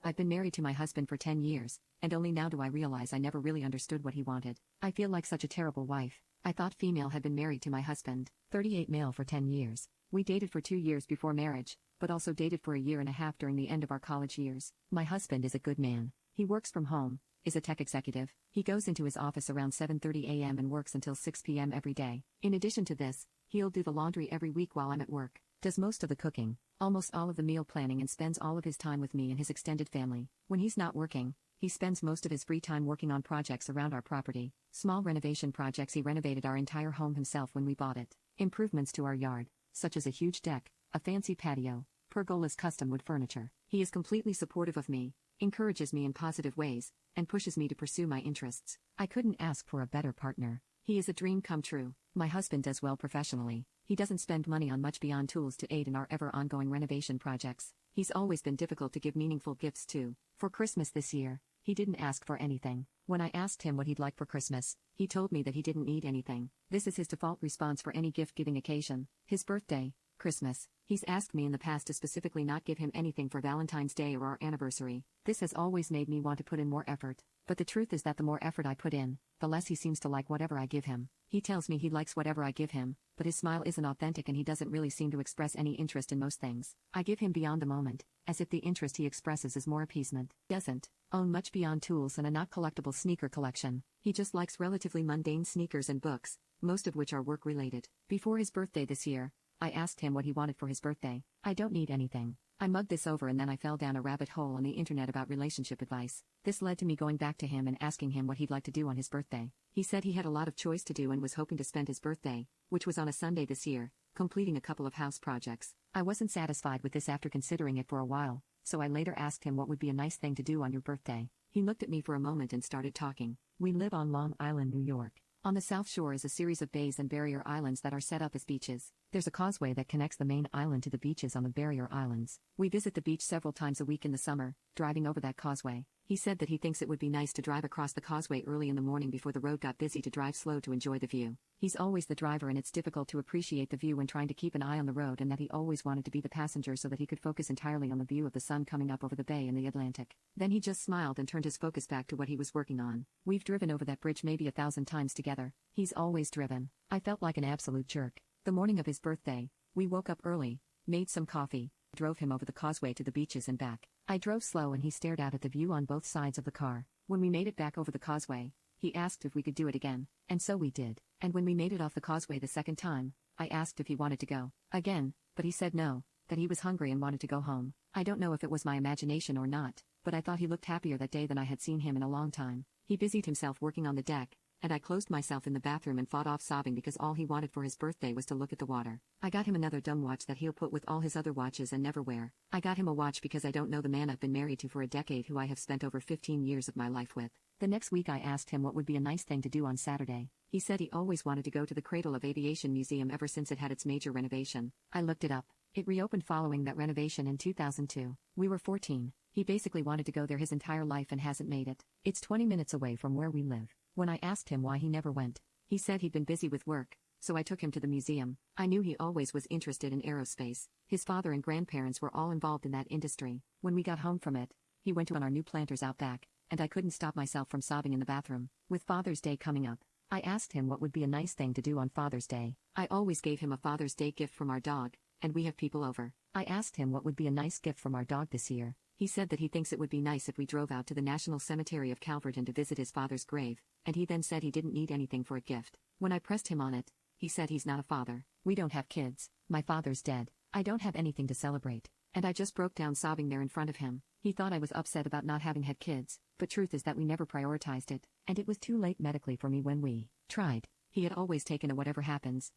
I've been married to my husband for 10 years, and only now do I realize I never really understood what he wanted. I feel like such a terrible wife. I thought female had been married to my husband, 38 male, for 10 years. We dated for 2 years before marriage, but also dated for a year and a half during the end of our college years. My husband is a good man. He works from home, is a tech executive. He goes into his office around 7:30 a.m. and works until 6 p.m. every day. In addition to this, he'll do the laundry every week while I'm at work, does most of the cooking, almost all of the meal planning, and spends all of his time with me and his extended family. When he's not working, he spends most of his free time working on projects around our property. Small renovation projects. He renovated our entire home himself when we bought it. Improvements to our yard, such as a huge deck, a fancy patio, pergolas, custom wood furniture. He is completely supportive of me, encourages me in positive ways, and pushes me to pursue my interests. I couldn't ask for a better partner. He is a dream come true. My husband does well professionally. He doesn't spend money on much beyond tools to aid in our ever-ongoing renovation projects. He's always been difficult to give meaningful gifts to. For Christmas this year, he didn't ask for anything. When I asked him what he'd like for Christmas, he told me that he didn't need anything. This is his default response for any gift-giving occasion. His birthday, Christmas. He's asked me in the past to specifically not give him anything for Valentine's Day or our anniversary. This has always made me want to put in more effort. But the truth is that the more effort I put in, the less he seems to like whatever I give him. He tells me he likes whatever I give him, but his smile isn't authentic and he doesn't really seem to express any interest in most things. I give him beyond the moment, as if the interest he expresses is more appeasement. He doesn't own much beyond tools and a not collectible sneaker collection. He just likes relatively mundane sneakers and books, most of which are work-related. Before his birthday this year, I asked him what he wanted for his birthday. I don't need anything. I mugged this over and then I fell down a rabbit hole on the internet about relationship advice. This led to me going back to him and asking him what he'd like to do on his birthday. He said he had a lot of choice to do and was hoping to spend his birthday, which was on a Sunday this year, completing a couple of house projects. I wasn't satisfied with this after considering it for a while, so I later asked him what would be a nice thing to do on your birthday. He looked at me for a moment and started talking. We live on Long Island, New York. On the South Shore is a series of bays and barrier islands that are set up as beaches. There's a causeway that connects the main island to the beaches on the barrier islands. We visit the beach several times a week in the summer, driving over that causeway. He said that he thinks it would be nice to drive across the causeway early in the morning before the road got busy to drive slow to enjoy the view. He's always the driver and it's difficult to appreciate the view when trying to keep an eye on the road, and that he always wanted to be the passenger so that he could focus entirely on the view of the sun coming up over the bay and the Atlantic. Then he just smiled and turned his focus back to what he was working on. We've driven over that bridge maybe 1,000 times together. He's always driven. I felt like an absolute jerk. The morning of his birthday, we woke up early, made some coffee, drove him over the causeway to the beaches and back. I drove slow and he stared out at the view on both sides of the car. When we made it back over the causeway, he asked if we could do it again, and so we did. And when we made it off the causeway the second time, I asked if he wanted to go again, but he said no, that he was hungry and wanted to go home. I don't know if it was my imagination or not, but I thought he looked happier that day than I had seen him in a long time. He busied himself working on the deck, and I closed myself in the bathroom and fought off sobbing because all he wanted for his birthday was to look at the water. I got him another dumb watch that he'll put with all his other watches and never wear. I got him a watch because I don't know the man I've been married to for a decade who I have spent over 15 years of my life with. The next week I asked him what would be a nice thing to do on Saturday. He said he always wanted to go to the Cradle of Aviation Museum ever since it had its major renovation. I looked it up. It reopened following that renovation in 2002. We were 14. He basically wanted to go there his entire life and hasn't made it. It's 20 minutes away from where we live. When I asked him why he never went, he said he'd been busy with work, so I took him to the museum. I knew he always was interested in aerospace. His father and grandparents were all involved in that industry. When we got home from it, he went to one of our new planters out back, and I couldn't stop myself from sobbing in the bathroom. With Father's Day coming up, I asked him what would be a nice thing to do on Father's Day. I always gave him a Father's Day gift from our dog, and we have people over. I asked him what would be a nice gift from our dog this year. He said that he thinks it would be nice if we drove out to the National Cemetery of Calverton to visit his father's grave, and he then said he didn't need anything for a gift. When I pressed him on it, he said he's not a father. We don't have kids. My father's dead. I don't have anything to celebrate. And I just broke down sobbing there in front of him. He thought I was upset about not having had kids, but truth is that we never prioritized it, and it was too late medically for me when we tried. He had always taken a whatever happens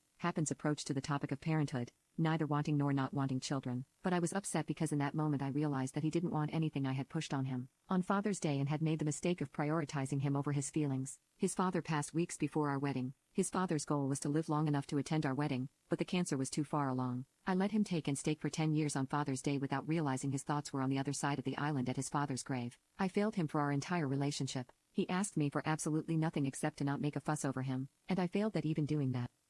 approach to the topic of parenthood, neither wanting nor not wanting children. But I was upset because in that moment I realized that he didn't want anything I had pushed on him on Father's Day and had made the mistake of prioritizing him over his feelings. His father passed weeks before our wedding. His father's goal was to live long enough to attend our wedding, but the cancer was too far along. I let him take and stake for 10 years on Father's Day without realizing his thoughts were on the other side of the island at his father's grave. I failed him for our entire relationship. He asked me for absolutely nothing except to not make a fuss over him, and I failed at even doing that.